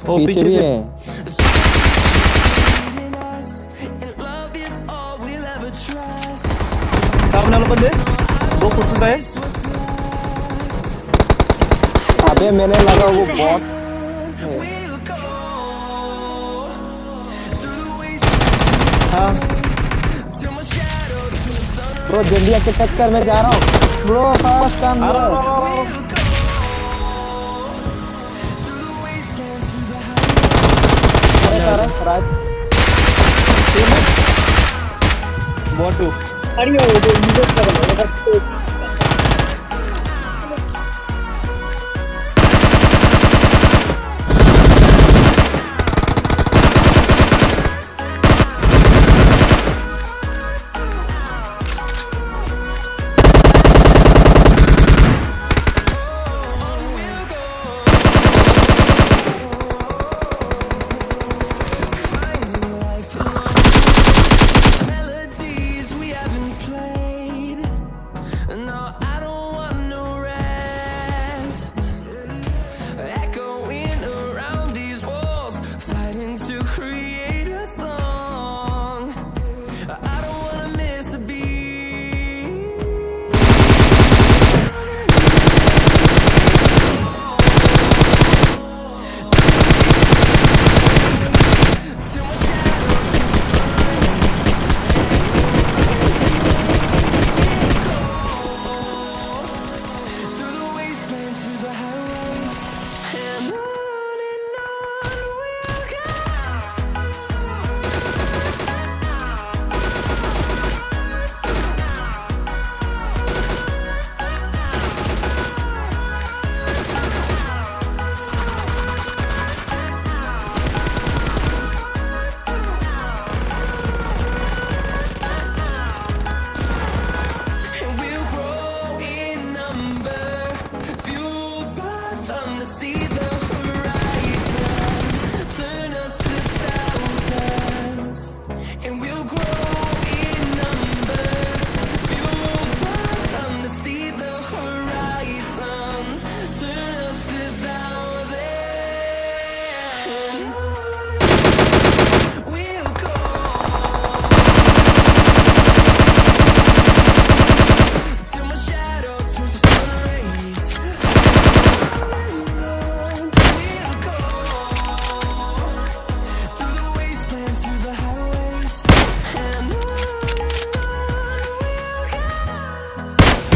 ओ पीछे भी से है। सामने वाला बंदे 2 फुट का है। अबे मैंने लगा वो बॉट है। हाँ ब्रो जल्दी आके टच कर, मैं जा रहा हूँ ब्रो, फास्ट कम आ रहा ब्रो। आ रहा आ रहा अरे तारा राज बॉट टू अरे वो जो यूजर कर रहा है